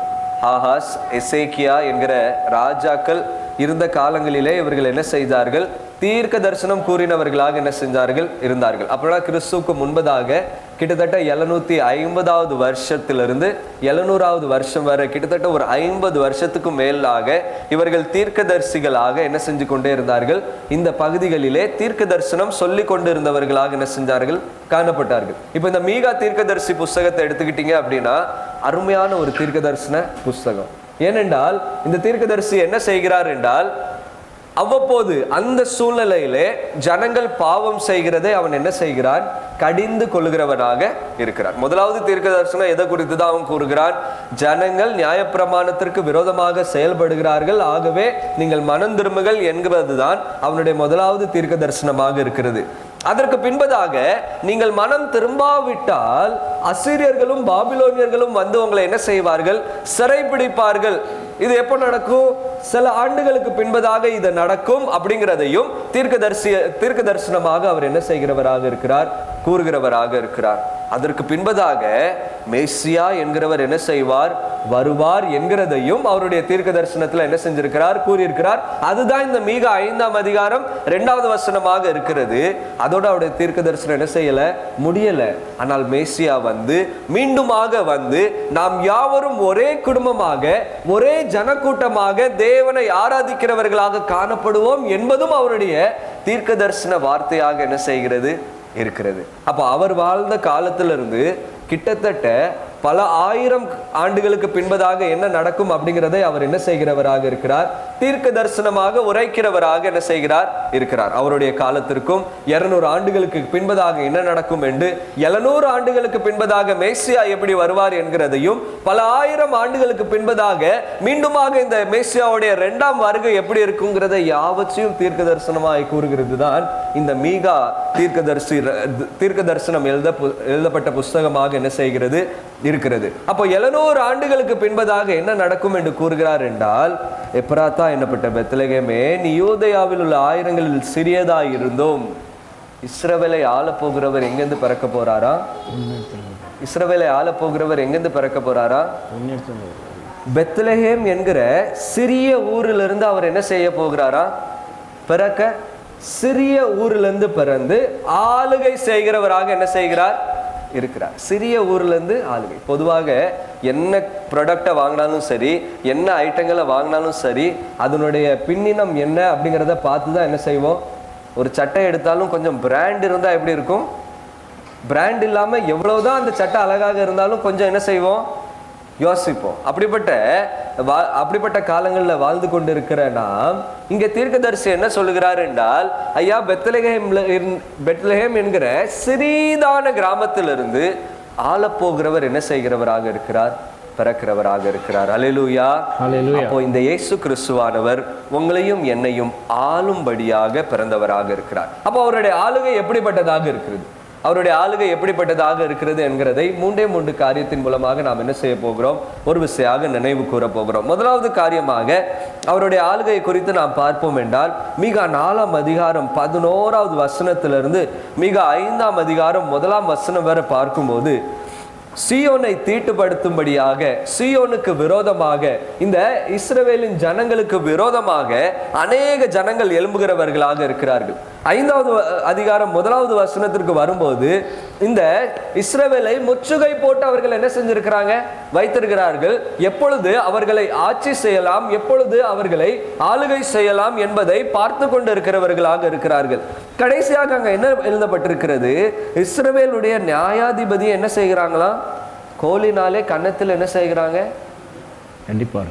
ஆகாஸ், எசேக்கியா என்கிற ராஜாக்கள் இருந்த காலங்களிலே இவர்கள் என்ன செய்தார்கள், தீர்க்க தரிசனம் கூறினவர்களாக என்ன செஞ்சார்கள், இருந்தார்கள். அப்படின்னா கிறிஸ்துவுக்கு முன்பதாக கிட்டத்தட்ட 750வது வருஷத்திலிருந்து 700வது வருஷம் வரை கிட்டத்தட்ட ஒரு 50 வருஷத்துக்கும் மேலாக இவர்கள் தீர்க்கதரிசிகளாக என்ன செஞ்சு கொண்டே இருந்தார்கள். இந்த பகுதிகளிலே தீர்க்க தரிசனம் சொல்லி கொண்டு இருந்தவர்களாக என்ன செஞ்சார்கள், காணப்பட்டார்கள். இப்போ இந்த மீகா தீர்க்கதரிசி புஸ்தகத்தை எடுத்துக்கிட்டீங்க அப்படின்னா அருமையான ஒரு தீர்க்க தரிசன புஸ்தகம். ஏனென்றால் இந்த தீர்க்கதரிசி என்ன செய்கிறார் என்றால், அவ்வப்போது அந்த சூழ்நிலையிலே ஜனங்கள் பாவம் செய்கிறதை அவன் என்ன செய்கிறான், கடிந்து கொள்கிறவனாக இருக்கிறான். முதலாவது தீர்க்க தரிசனம் எதை குறித்து தான் அவன் கூறுகிறான், ஜனங்கள் நியாயப்பிரமாணத்திற்கு விரோதமாக செயல்படுகிறார்கள், ஆகவே நீங்கள் மனம் திரும்புங்கள் என்கிறதுதான் அவனுடைய முதலாவது தீர்க்க தரிசனமாக இருக்கிறது. அதற்கு பின்பதாக நீங்கள் மனம் திரும்பாவிட்டால் அசீரியர்களும் பாபிலோனியர்களும் வந்து உங்களை என்ன செய்வார்கள், சிறைப்பிடிப்பார்கள். இது எப்போ நடக்கும், சில ஆண்டுகளுக்கு பின்பதாக இது நடக்கும் அப்படிங்கிறதையும் தீர்க்க தரிசனமாக அவர் என்ன செய்கிறவராக இருக்கிறார், கூறுகிறவராக இருக்கிறார். அதற்கு பின்பதாக மேசியா என்கிறவர் என்ன செய்வார், வருவார் என்கிறதையும் அவருடைய தீர்க்க தரிசனத்தில் என்ன செஞ்சிருக்கிறார், கூறியிருக்கிறார். அதுதான் இந்த மீகா 5ஆம் அதிகாரம் 2வது வசனமாக இருக்கிறது. அதோட அவருடைய தீர்க்க தரிசனம் என்ன செய்யல, முடியல. ஆனால் மேசியா வந்து மீண்டுமாக வந்து நாம் யாவரும் ஒரே குடும்பமாக ஒரே ஜனக்கூட்டமாக தேவனை ஆராதிக்கிறவர்களாக காணப்படுவோம் என்பதும் அவருடைய தீர்க்க தரிசன வார்த்தையாக என்ன செய்கிறது, இருக்கிறது. அப்ப அவர் வாழ்ந்த காலத்திலிருந்து கிட்டத்தட்ட பல ஆயிரம் ஆண்டுகளுக்கு பின்பதாக என்ன நடக்கும் அப்படிங்கிறதை அவர் என்ன செய்கிறவராக இருக்கிறார், தீர்க்க தரிசனமாக உரைக்கிறவராக என்ன செய்கிறார், இருக்கிறார். அவருடைய காலத்திற்கும் 200 ஆண்டுகளுக்கு பின்பதாக என்ன நடக்கும் என்று, 700 ஆண்டுகளுக்கு பின்பதாக மேசியா எப்படி வருவார் என்கிறதையும், பல ஆயிரம் ஆண்டுகளுக்கு பின்பதாக மீண்டுமாக இந்த மேசியாவுடைய 2ஆம் வருகை எப்படி இருக்குங்கிறதை யாவற்றையும் தீர்க்க தரிசனமாய் கூறுகிறது தான் இந்த மீகா தீர்க்க தரிசனம் எழுதப்பட்ட புஸ்தகமாக என்ன செய்கிறது, இருக்கிறது. அப்போ 700 ஆண்டுகளுக்கு பின்பதாக என்ன நடக்கும் என்று கூறுகிறார் என்றால், எப்ராத்தா என்னப்பட்ட பெத்லகேமே, நீ யூதேயாவில் உள்ள ஆயிரங்களில் சிறியதாய் இருந்தோம். இஸ்ரவேலை ஆள போகிறவர் எங்கிருந்து பிறக்க போறாரா, இஸ்ரவேலை ஆள போகிறவர் எங்கிருந்து பிறக்க போறாரா, பெத்லகேம் என்கிற சிறிய ஊரிலிருந்து அவர் என்ன செய்ய போகிறாரா, பிறக்க சிறிய ஊரிலிருந்து பிறந்து ஆளுகை செய்கிறவராக என்ன செய்கிறார், இருக்கிறார். சிறிய ஊர்லேருந்து ஆளுகை. பொதுவாக என்ன ப்ராடக்டை வாங்கினாலும் சரி, என்ன ஐட்டங்களை வாங்கினாலும் சரி, அதனுடைய பின்னினம் என்ன அப்படிங்கிறத பார்த்து தான் என்ன செய்வோம். ஒரு சட்டை எடுத்தாலும் கொஞ்சம் பிராண்ட் இருந்தால் எப்படி இருக்கும், பிராண்ட் இல்லாமல் எவ்வளவுதான் அந்த சட்டை அழகாக இருந்தாலும் கொஞ்சம் என்ன செய்வோம், யோசிப்போம். அப்படிப்பட்ட காலங்களில் வாழ்ந்து கொண்டு இருக்கிற நாம் இங்கே தீர்க்கதரிசி என்ன சொல்லுகிறார் என்றால், ஐயா பெத்லஹேம் என்கிற சிறிதான கிராமத்திலிருந்து ஆளப்போகிறவர் என்ன செய்கிறவராக இருக்கிறார், பிறக்கிறவராக இருக்கிறார். அல்லேலூயா. அப்போ இந்த இயேசு கிறிஸ்துவானவர் உங்களையும் என்னையும் ஆளும்படியாக பிறந்தவராக இருக்கிறார். அப்போ அவருடைய ஆளுகை எப்படிப்பட்டதாக இருக்கிறது, அவருடைய ஆளுகை எப்படிப்பட்டதாக இருக்கிறது என்கிறதை 3 காரியத்தின் மூலமாக நாம் என்ன செய்ய போகிறோம், ஒரு விசையாக நினைவு கூற போகிறோம். முதலாவது காரியமாக அவருடைய ஆளுகை குறித்து நாம் பார்ப்போம் என்றால், மீகா 4ஆம் அதிகாரம் 11வது வசனத்திலிருந்து மீகா 5ஆம் அதிகாரம் 1ஆம் வசனம் வரை பார்க்கும்போது, சீயோனை தீட்டுப்படுத்தும்படியாக, சீயோனுக்கு விரோதமாக, இந்த இஸ்ரவேலின் ஜனங்களுக்கு விரோதமாக அநேக ஜனங்கள் எழும்புகிறவர்களாக இருக்கிறார்கள். 5வது அதிகாரம் 1வது வசனத்திற்கு வரும்போது, இந்த இஸ்ரவேலை முற்றுகை போட்டு அவர்கள் என்ன செஞ்சிருக்கிறாங்க, வைத்திருக்கிறார்கள். எப்பொழுது அவர்களை ஆட்சி செய்யலாம், எப்பொழுது அவர்களை ஆளுகை செய்யலாம் என்பதை பார்த்து கொண்டு இருக்கிறவர்களாக இருக்கிறார்கள். கடைசியாக அங்க என்ன எழுதப்பட்டிருக்கிறது, இஸ்ரவேலுடைய நியாயாதிபதி என்ன செய்கிறாங்களா, கோலினாலே கன்னத்தில் என்ன செய்கிறாங்க, கண்டிப்பா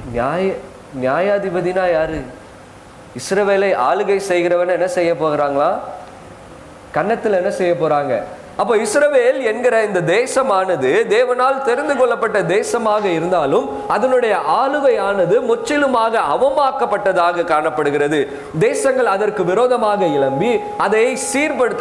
நியாயாதிபதினா யாரு, இஸ்ரவேலை ஆளுகை செய்கிறவன் என்ன செய்ய போகிறாங்களா, கன்னத்தில் என்ன செய்ய போறாங்க. அப்போ இஸ்ரவேல் என்கிற இந்த தேசமானது தேவனால் தெரிந்து கொள்ளப்பட்ட தேசமாக இருந்தாலும் அதனுடைய ஆளுகையானது முற்றிலுமாக அவமாக்கப்பட்டதாக காணப்படுகிறது. தேசங்கள் அதற்கு விரோதமாக எழும்பி அதை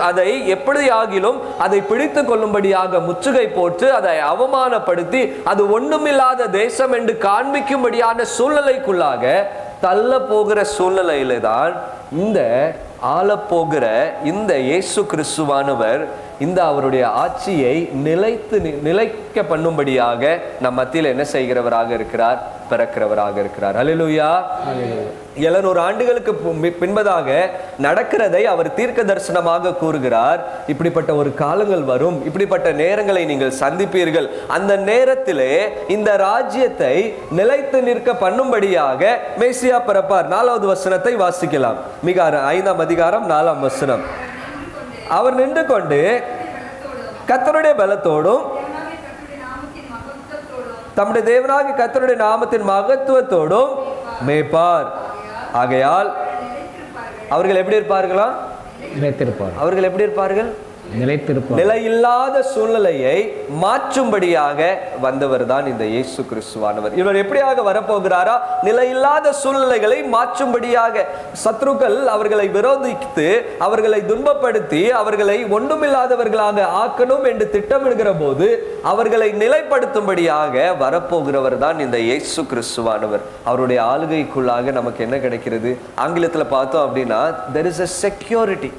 அதை எப்படியாகிலும் அதை பிடித்து கொள்ளும்படியாக முற்றுகை போட்டு அதை அவமானப்படுத்தி அது ஒண்ணுமில்லாத தேசம் என்று காண்பிக்கும்படியான சூழ்நிலைக்குள்ளாக தள்ள போகிற சூழ்நிலையில தான் இந்த ஆளப்போகிற இந்த இயேசு கிறிஸ்துவானவர் இந்த அவருடைய ஆட்சியை நிலைக்க பண்ணும்படியாக நம் மத்தியில் என்ன செய்கிறவராக இருக்கிறார், பிறக்கிறவராக இருக்கிறார். அல்லேலூயா. 700 ஆண்டுகளுக்கு பின்பதாக நடக்கிறதை அவர் தீர்க்க தரிசனமாக கூறுகிறார். இப்படிப்பட்ட ஒரு காலங்கள் வரும், இப்படிப்பட்ட நேரங்களை நீங்கள் சந்திப்பீர்கள். அந்த நேரத்திலே இந்த ராஜ்யத்தை நிலைத்து நிற்க பண்ணும்படியாக மேசியா பிறப்பார். 4வது வசனத்தை வாசிக்கலாம். மிக 5ஆம் அதிகாரம் 4ஆம் வசனம். அவர் நின்று கொண்டு கர்த்தருடைய பலத்தோடும் தம்முடைய தேவனாகிய கர்த்தருடைய நாமத்தின் மகத்துவத்தோடும் மேய்ப்பார். ஆகையால் அவர்கள் எப்படி இருப்பார்களா, அவர்கள் எப்படி இருப்பார்கள், நிலையில்லாத சூழ்நிலையை மாற்றும்படியாக வந்தவர் தான் இந்த இயேசு கிறிஸ்துவானவர். இவர் எப்படியாக வரப்போகிறாரா, நிலையில்லாத சூழ்நிலைகளை மாற்றும்படியாக. சத்ருக்கள் அவர்களை விரோதித்து அவர்களை துன்பப்படுத்தி அவர்களை ஒன்றுமில்லாதவர்களாக ஆக்கணும் என்று திட்டமிடுகிற போது அவர்களை நிலைப்படுத்தும்படியாக வரப்போகிறவர் தான் இந்த இயேசு கிறிஸ்துவானவர். அவருடைய ஆளுகைக்குள்ளாக நமக்கு என்ன கிடைக்கிறது, ஆங்கிலத்தில் பார்த்தோம் அப்படின்னா there is a security.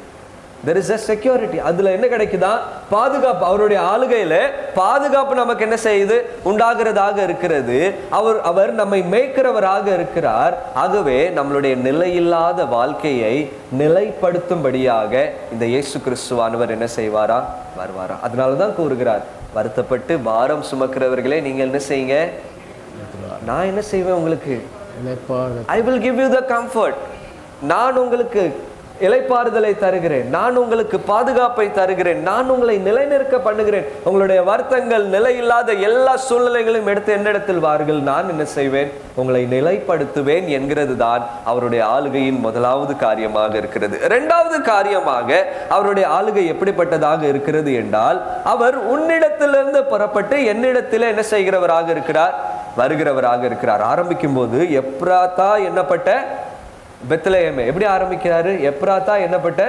அதுல என்ன கிடைக்குதா, பாதுகாப்பு. அவருடைய ஆளுகையில பாதுகாப்பு நமக்கு என்ன செய்யுது, உண்டாகிறதாக இருக்கிறது. அவர் நம்மை மேய்க்கிறவராக இருக்கிறார். ஆகவே நம்மளுடைய நிலையில்லாத வாழ்க்கையை நிலைப்படுத்தும்படியாக இந்த இயேசு கிறிஸ்துவானவர் என்ன செய்வாரா, வருவாரா. அதனாலதான் கூறுகிறார், வருத்தப்பட்டு பாரம் சுமக்கிறவர்களே நீங்கள் என்ன செய்யுங்க, நான் என்ன செய்வேன் உங்களுக்கு, I will give you the comfort. நான் உங்களுக்கு இளைப்பாறுதலை தருகிறேன், நான் உங்களுக்கு பாதுகாப்பை தருகிறேன், நான் உங்களை நிலைநிற்க பண்ணுகிறேன். உங்களுடைய வருத்தங்கள் நிலையில்லாத எல்லா சூழ்நிலைகளையும் எடுத்து என்னிடத்தில் வாருங்கள், நான் என்ன செய்வேன், உங்களை நிலைப்படுத்துவேன் என்கிறது தான் அவருடைய ஆளுகையின் முதலாவது காரியமாக இருக்கிறது. இரண்டாவது காரியமாக அவருடைய ஆளுகை எப்படிப்பட்டதாக இருக்கிறது என்றால், அவர் உன்னிடத்திலிருந்து புறப்பட்டு என்னிடத்தில் என்ன செய்கிறவராக இருக்கிறார், வருகிறவராக இருக்கிறார். ஆரம்பிக்கும் போது எப்ராத்தா என்னப்பட்ட பெத்லெஹேம் எப்படி ஆரம்பிக்கிறாரு, எப்ராத்தா என்னப்பட்ட.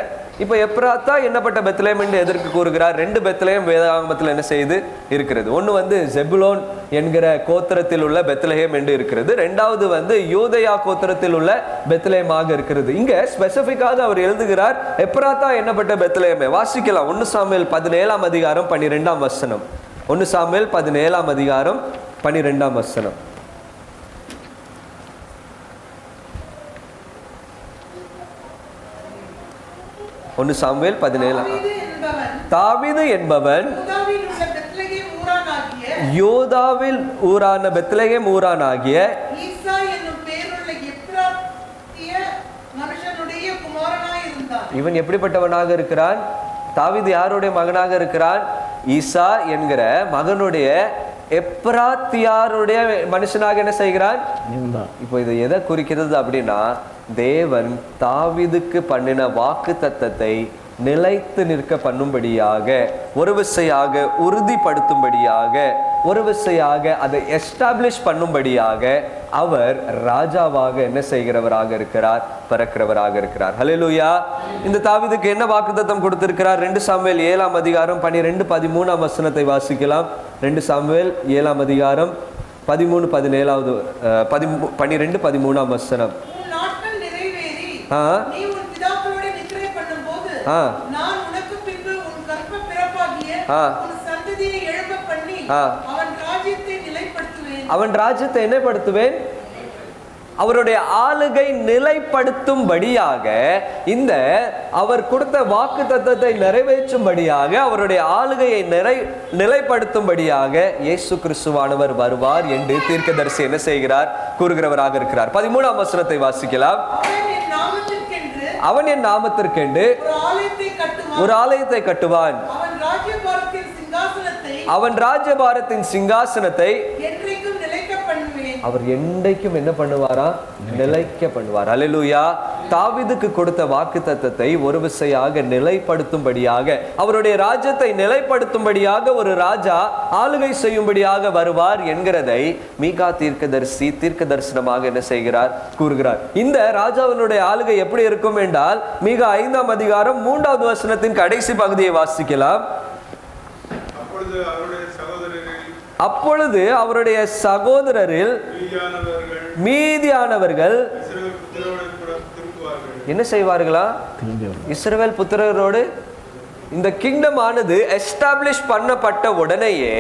இப்ப எப்ராத்தா என்னப்பட்ட பெத்லெஹேம் என்று எதற்கு கூறுகிறார், 2 பெத்லெஹேம் வேதாகமத்தில் என்ன செய்து இருக்கிறது. ஒன்று ஜெபுலோன் என்கிற கோத்திரத்தில் உள்ள பெத்லெஹேம் என்று இருக்கிறது, ரெண்டாவது யூதயா கோத்திரத்தில் உள்ள பெத்லெஹேமாக இருக்கிறது. இங்க ஸ்பெசிபிக்காக அவர் எழுதுகிறார் எப்ராத்தா என்னப்பட்ட பெத்லெஹேம். வாசிக்கலாம். 1 சாமுவேல் 17ஆம் அதிகாரம் 12ஆம் வசனம். 1 சாமுவேல் 17ஆம் அதிகாரம் 12ஆம் வசனம். 1 சாமுவேல் 17. தாவீது என்பவன் யோதாவில் ஊரான பெத்லகேம் ஊரானாகிய ஈசா என்னும் பேருள்ள எப்பிராத்திய மனுஷனுடைய குமாரனாய் இருந்தான். இவன் எப்படிப்பட்டவனாக இருக்கிறான்? தாவீது யாருடைய மகனாக இருக்கிறான்? ஈசா என்கிற மகனுடைய எப்ராத்தியாருடைய மனுஷனாக என்ன செய்கிறான்? இப்போ இது எதை குறிக்கிறது அப்படின்னா, தேவன் தாவீதுக்கு பண்ணின வாக்கு தத்தத்தை நிலைத்து நிற்க பண்ணும்படியாக, ஒரு விசையாக உறுதிப்படுத்தும்படியாக, ஒரு விசையாக அதை எஸ்டாப்ளிஷ் பண்ணும்படியாக அவர் ராஜாவாக என்ன செய்கிறவராக இருக்கிறார்? பிறக்கிறவராக இருக்கிறார். ஹல்லேலூயா. இந்த தாவீதுக்கு என்ன வாக்குத்தத்தம் கொடுத்திருக்கிறார்? 2 சாமுவேல் 7ஆம் அதிகாரம் 12-13ஆம் வசனத்தை வாசிக்கலாம். 2 சாமுவேல் 7ஆம் அதிகாரம் 12-13ஆம் வசனம். உன் நாட்கள் நிறைவேறி ஆ நீ உன் பிதாக்களோடு நித்திரை பண்ணும்போது ஆ நான் உனக்கு பின்பு உன் கர்ப்ப பிறப்பாகிய உன் சந்ததியை எழும்ப பண்ணி அவன் ராஜ்யத்தை நிலைப்படுத்துவேன். அவன் ராஜ்யத்தை என்னப்படுத்துவேன்? அவருடைய ஆளுகை நிலைப்படுத்தும்படியாக, இந்த அவர் கொடுத்த வாக்கு தத்தத்தை நிறைவேற்றும்படியாக, அவருடைய ஆளுகையை நிலைப்படுத்தும்படியாக இயேசு கிறிஸ்துவானவர் வருவார் என்று தீர்க்கதரிசி என்ன செய்கிறார்? கூறுகிறவராக இருக்கிறார். 13ஆம் வசனத்தை வாசிக்கலாம். அவன் என் நாமத்திற்கென்று ஒரு ஆலயத்தை கட்டுவான். அவன் ராஜ்யபாரத்தின் சிங்காசனத்தை அவர் என்றைக்கும் என்ன பண்ணுவாரா? நிலைக்க பண்ணுவார். அல்லேலூயா. தாவீதுக்கு கொடுத்த வாக்கு தத்தத்தை ஒரு விசையாக நிலைப்படுத்தும்படியாக, அவருடைய ராஜ்யத்தை நிலைப்படுத்தும்படியாக ஒரு ராஜா ஆளுகை செய்யும்படியாக வருவார் என்கிறதை மீகா தீர்க்கதரிசி தீர்க்க தரிசனமாக என்ன செய்கிறார்? கூறுகிறார். இந்த ராஜாவினுடைய ஆளுகை எப்படி இருக்கும் என்றால், மீகா 5ஆம் அதிகாரம் 3வது வசனத்தின் கடைசி பகுதியை வாசிக்கலாம். அப்பொழுது அவருடைய சகோதரரில் மீதியானவர்கள் என்ன செய்வார்களா? இஸ்ரவேல் புத்திரரோடு இந்த கிங்டம் ஆனது எஸ்டாப்ளிஷ் பண்ணப்பட்ட உடனேயே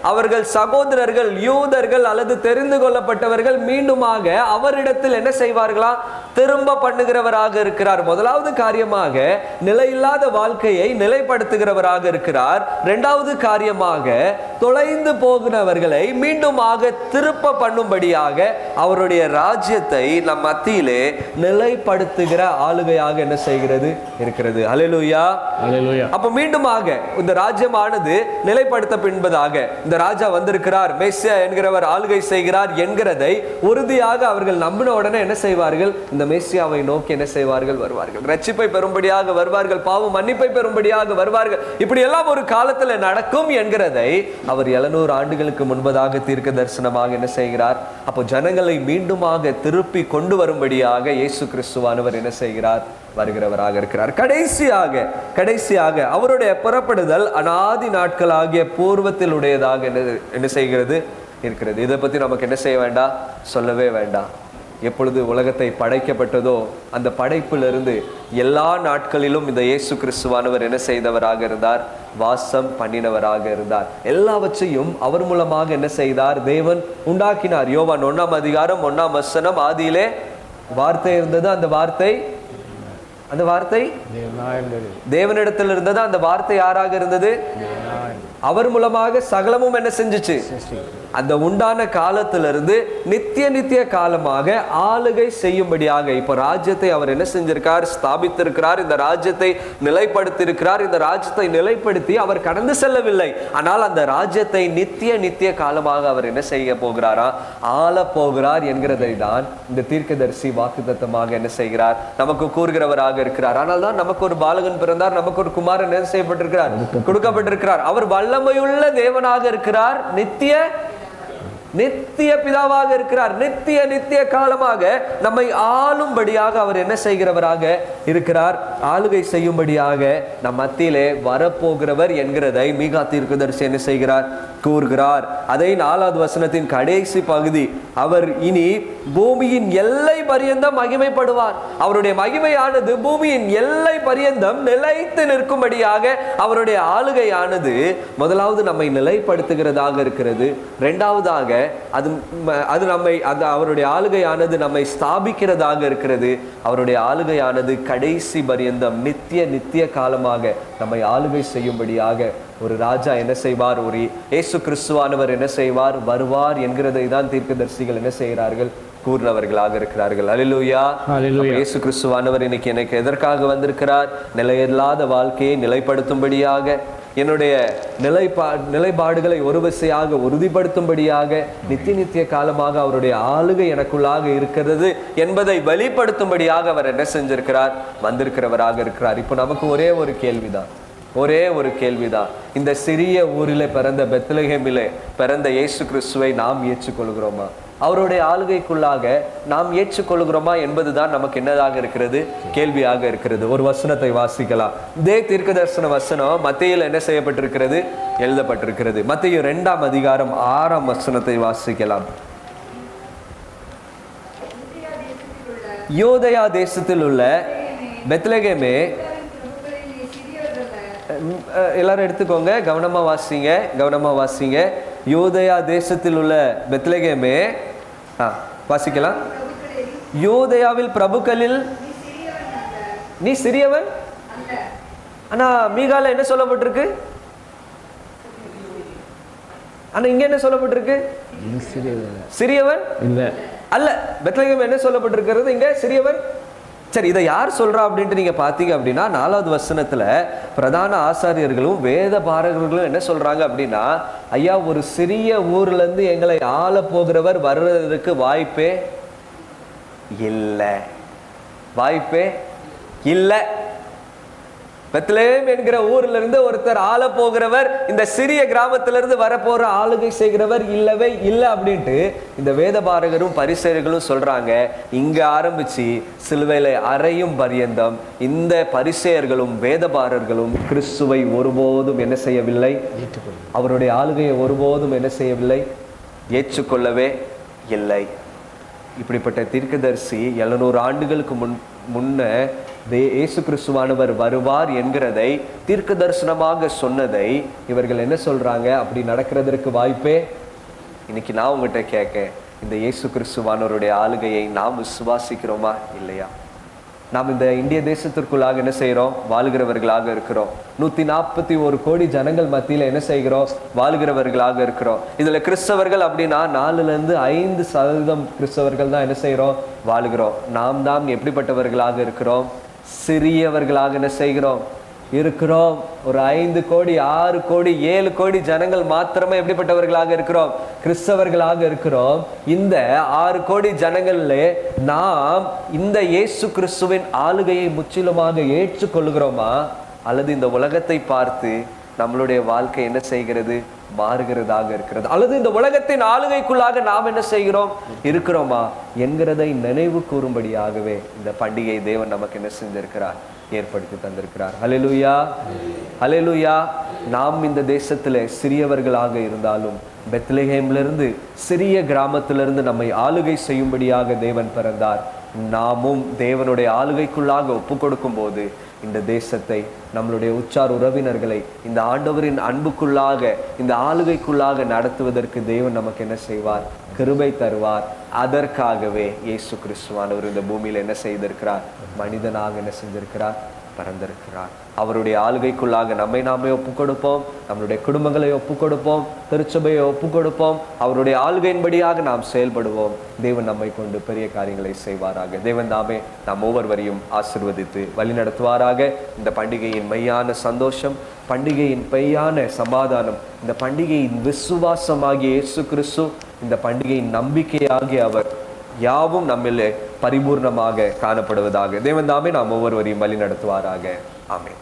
அவர்கள் சகோதரர்கள், யூதர்கள் அல்லது தெரிந்து கொள்ளப்பட்டவர்கள் மீண்டுமாக அவரிடத்தில் என்ன செய்வார்களா? திரும்ப பண்ணுகிறவராக இருக்கிறார். முதலாவது காரியமாக நிலையில்லாத வாழ்க்கையை நிலைப்படுத்துகிறவராக இருக்கிறார். இரண்டாவது காரியமாக தொலைந்து போகிறவர்களை மீண்டுமாக திருப்ப பண்ணும்படியாக அவருடைய ராஜ்யத்தை நம் மத்தியிலே நிலைப்படுத்துகிற ஆளுகையாக என்ன செய்கிறது? இருக்கிறது. அல்லேலூயா. அல்லேலூயா. அப்ப மீண்டுமாக இந்த ராஜ்யமானது நிலைப்படுத்த பின்பதாக இந்த ராஜா வந்திருக்கிறார், மேசியா என்கிறவர் ஆளுகை செய்கிறார் என்கிறதை உறுதியாக அவர்கள் நம்பின உடனே என்ன செய்வார்கள்? இந்த மேசியாவை நோக்கி என்ன செய்வார்கள்? வருவார்கள். ரட்சிப்பை பெறும்படியாக வருவார்கள், பாவ மன்னிப்பை பெறும்படியாக வருவார்கள். இப்படி எல்லாம் ஒரு காலத்தில் நடக்கும் என்கிறதை அவர் 700 ஆண்டுகளுக்கு முன்பதாக தீர்க்க தரிசனமாக என்ன செய்கிறார்? அப்போ ஜனங்களை மீண்டுமாக திருப்பி கொண்டு வரும்படியாக இயேசு கிறிஸ்துவானவர் என்ன செய்கிறார்? வருகிறவராக இருக்கிறார். கடைசியாக அவருடைய புறப்படுதல் அநாதி நாட்களாகிய பூர்வத்தில் உடையதாக என்ன செய்கிறது? இருக்கிறது. இதை பத்தி நமக்கு என்ன செய்ய வேண்டாம்? சொல்லவே வேண்டாம். எப்பொழுது உலகத்தை படைக்கப்பட்டதோ அந்த படைப்பிலிருந்து எல்லா நாட்களிலும் இந்த இயேசு கிறிஸ்துவானவர் என்ன செய்தவராக இருந்தார்? வாசம் பண்ணினவராக இருந்தார். எல்லாவற்றையும் அவர் மூலமாக என்ன செய்தார்? தேவன் உண்டாக்கினார். யோவான் 1ஆம் அதிகாரம் 1ஆம் வசனம், ஆதியிலே வார்த்தை இருந்தது, அந்த வார்த்தை தேவனிடத்தில் இருந்தது. அந்த வார்த்தை யாராக இருந்தது? அவர் மூலமாக சகலமும் என்ன செஞ்சுச்சு? அந்த உண்டான காலத்திலிருந்து நித்திய காலமாக ஆளுகை செய்யும்படியாக இப்ப ராஜ்யத்தை அவர் என்ன செஞ்சிருக்கார்? ஸ்தாபித்திருக்கிறார். இந்த ராஜ்யத்தை நிலைப்படுத்தியிருக்கிறார். இந்த ராஜ்யத்தை நிலைப்படுத்தி அவர் கடந்து செல்லவில்லை. ஆனால் அந்த ராஜ்யத்தை நித்திய காலமாக அவர் என்ன செய்ய போகிறாரா? ஆள போகிறார் என்கிறதை தான் இந்த தீர்க்கதரிசி வாக்குத்தத்தமாக என்ன செய்கிறார்? நமக்கு கூறுகிறவராக இருக்கிறார். ஆனால் தான் நமக்கு ஒரு பாலகன் பிறந்தார், நமக்கு ஒரு குமாரன் என்ன செய்யப்பட்டிருக்கிறார்? கொடுக்கப்பட்டிருக்கிறார். அவர் வல்லமையுள்ள தேவனாக இருக்கிறார். நித்திய பிதாவாக இருக்கிறார். நித்திய காலமாக நம்மை ஆளும்படியாக அவர் என்ன செய்கிறவராக இருக்கிறார்? ஆளுகை செய்யும்படியாக நம் மத்தியிலே வரப்போகிறவர் என்கிறதை மீகா தீர்க்கதரிசி என்ன செய்கிறார்? கூறுகிறார். அதை 4வது வசனத்தின் கடைசி பகுதி, அவர் இனி பூமியின் எல்லை பரியந்தம் மகிமைப்படுவார். அவருடைய மகிமையானது பூமியின் எல்லை பரியந்தம் நிலைத்து நிற்கும்படியாக அவருடைய ஆளுகையானது முதலாவது நம்மை நிலைப்படுத்துகிறதாக இருக்கிறது. இரண்டாவதாக அவருடைய ஆளுகையானது நம்மை ஸ்தாபிக்கிறதாக இருக்கிறது. அவருடைய ஆளுகையானது கடைசி பரியந்தம் நித்திய காலமாக நம்மை ஆளுகை செய்யும்படியாக ஒரு ராஜா என்ன செய்வார், ஒரு இயேசு கிறிஸ்துவானவர் என்ன செய்வார், வருவார் என்கிறதை தான் தீர்க்கதரிசிகள் என்ன செய்கிறார்கள், கூறினவர்களாக இருக்கிறார்கள். அல்லேலூயா. இயேசு கிறிஸ்துவானவர் இன்னைக்கு எனக்கு எதற்காக வந்திருக்கிறார்? நிலையில்லாத வாழ்க்கையை நிலைப்படுத்தும்படியாக, என்னுடைய நிலைப்பாடுகளை ஒரு வரிசையாக உறுதிப்படுத்தும்படியாக, நித்திய காலமாக அவருடைய ஆளுகை எனக்குள்ளாக இருக்கிறது என்பதை வெளிப்படுத்தும்படியாக அவர் என்ன செஞ்சிருக்கிறார், வந்திருக்கிறவராக இருக்கிறார். இப்போ நமக்கு ஒரே ஒரு கேள்விதான், இந்த சிறிய ஊரிலே பிறந்த பெத்லகேமிலே பிறந்த இயேசு கிறிஸ்துவை நாம் ஏற்றுக்கொள்கிறோமா, அவருடைய ஆளுகைக்குள்ளாக நாம் ஏற்றுக்கொள்கிறோமா என்பதுதான் நமக்கு என்னதாக இருக்கிறது, கேள்வியாக இருக்கிறது. ஒரு வசனத்தை வாசிக்கலாம். இதே தீர்க்கதரிசன வசனம் மத்தேயுல என்ன செய்யப்பட்டிருக்கிறது, எழுதப்பட்டிருக்கிறது. மத்தேயு 2ஆம் அதிகாரம் 6ஆம் வசனத்தை வாசிக்கலாம். யூதேயா தேசத்தில் உள்ள பெத்லகேமே, எல்லாரும் எடுத்துக்கோங்க, கவனமா வாசிங்க. யூதேயா தேசத்தில் உள்ள பெத்லகேமே, வாசிக்கலாம். யூதேயாவில் பிரபுக்களில் நீ சிறியவன். ஆனா மீகால என்ன சொல்லப்பட்டிருக்கு, ஆனா இங்க என்ன சொல்லப்பட்டிருக்கு, சிறியவன் அல்ல. பெத்லகேம் என்ன சொல்லப்பட்டிருக்கிறது, இங்க சிறியவன். சரி, இதை யார் சொல்றா அப்படின்ட்டு நீங்க பாத்தீங்க அப்படின்னா, 4வது வசனத்துல பிரதான ஆசாரியர்களும் வேத பாரகர்களும் என்ன சொல்றாங்க அப்படின்னா, ஐயா, ஒரு சிறிய ஊர்ல இருந்து எங்களை ஆள போகிறவர் வர்றதுக்கு வாய்ப்பே இல்லை. பெத்லகேம் என்கிற ஊர்ல இருந்து ஒருத்தர் ஆள போகிறவர், இந்த சிறிய கிராமத்திலிருந்து வரப்போற ஆளுகை செய்கிறவர் இல்லவே இல்லை அப்படின்ட்டு இந்த வேதபாரகரும் பரிசேயர்களும் சொல்றாங்க. இங்க ஆரம்பிச்சு சிலுவையில அறையும் பரியந்தம் இந்த பரிசேயர்களும் வேதபாரர்களும் கிறிஸ்துவை ஒருபோதும் என்ன செய்யவில்லை, அவருடைய ஆளுகையை ஒருபோதும் என்ன செய்யவில்லை, ஏற்றுக்கொள்ளவே இல்லை. இப்படிப்பட்ட தீர்க்கதரிசி 700 ஆண்டுகளுக்கு முன்ன இயேசு கிறிஸ்துவானவர் வருவார் என்கிறதை தீர்க்க தரிசனமாக சொன்னதை இவர்கள் என்ன சொல்றாங்க, அப்படி நடக்கிறதற்கு வாய்ப்பே. இன்னைக்கு நான் உங்ககிட்ட கேட்க, இந்த இயேசு கிறிஸ்துவானவருடைய ஆளுகையை நாம் விசுவாசிக்கிறோமா இல்லையா? நாம் இந்த இந்திய தேசத்திற்குள்ளாக என்ன செய்கிறோம், வாழ்கிறவர்களாக இருக்கிறோம். 141 கோடி ஜனங்கள் மத்தியில் என்ன செய்கிறோம், வாழ்கிறவர்களாக இருக்கிறோம். இதுல கிறிஸ்தவர்கள் அப்படின்னா 4-5% கிறிஸ்தவர்கள் தான் என்ன செய்கிறோம், வாழ்கிறோம். நாம் தான் எப்படிப்பட்டவர்களாக இருக்கிறோம், சிறியவர்களாக என்ன செய்கிறோம், இருக்கிறோம். ஒரு 5 கோடி 6 கோடி 7 கோடி ஜனங்கள் மாத்திரமே எப்படிப்பட்டவர்களாக இருக்கிறோம், கிறிஸ்தவர்களாக இருக்கிறோம். இந்த 6 கோடி ஜனங்கள்ல நாம் இந்த இயேசு கிறிஸ்துவின் ஆளுகையை முற்றிலுமாக ஏற்றுக்கொள்கிறோமா, அல்லது இந்த உலகத்தை பார்த்து நம்மளுடைய வாழ்க்கை என்ன செய்கிறது, மாறுகிறதாக இருக்கிறது, அல்லது இந்த உலகத்தின் ஆளுகைக்குள்ளாக நாம் என்ன செய்கிறோம், இருக்கிறோமா என்கிறதை நினைவு கூறும்படியாகவே இந்த பண்டிகை தேவன் நமக்கு என்ன செஞ்சிருக்கிறார், ஏற்படுத்தி தந்திருக்கிறார். ஹல்லேலூயா, ஹல்லேலூயா. நாம் இந்த தேசத்துல சிறியவர்களாக இருந்தாலும் பெத்லகேமிலிருந்து சிறிய கிராமத்திலிருந்து நம்மை ஆளுகை செய்யும்படியாக தேவன் பிறந்தார். நாமும் தேவனுடைய ஆளுகைக்குள்ளாக ஒப்பு கொடுக்கும் போது இந்த தேசத்தை, நம்மளுடைய உற்றார் உறவினர்களை இந்த ஆண்டவரின் அன்புக்குள்ளாக, இந்த ஆளுகைக்குள்ளாக நடத்துவதற்கு தேவன் நமக்கு என்ன செய்வார், கிருபை தருவார். அதற்காகவே இயேசு கிறிஸ்துவானவர் இந்த பூமியில் என்ன செய்திருக்கிறார், மனிதனாக என்ன செஞ்சிருக்கிறார், பறந்திருக்கிறார். அவருடைய ஆளுகைக்குள்ளாக நம்மை நாமே ஒப்பு கொடுப்போம், நம்மளுடைய குடும்பங்களை ஒப்பு கொடுப்போம், திருச்சபையை ஒப்பு கொடுப்போம். அவருடைய ஆளுகையின்படியாக நாம் செயல்படுவோம். தேவன் நம்மை கொண்டு பெரிய காரியங்களை செய்வாராக. தேவன் தாமே நாம் ஒவ்வொருவரையும் ஆசீர்வதித்து வழி நடத்துவாராக. இந்த பண்டிகையின் மெய்யான சந்தோஷம், பண்டிகையின் மெய்யான சமாதானம், இந்த பண்டிகையின் விசுவாசமாகிய இயேசு கிறிஸ்து, இந்த பண்டிகையின் நம்பிக்கையாகிய அவர் யாவும் நம்மிலே பரிபூர்ணமாக காணப்படுவதாக. தேவன் தாமே நாம் ஒவ்வொருவரையும் வழி நடத்துவாராக. ஆமென்.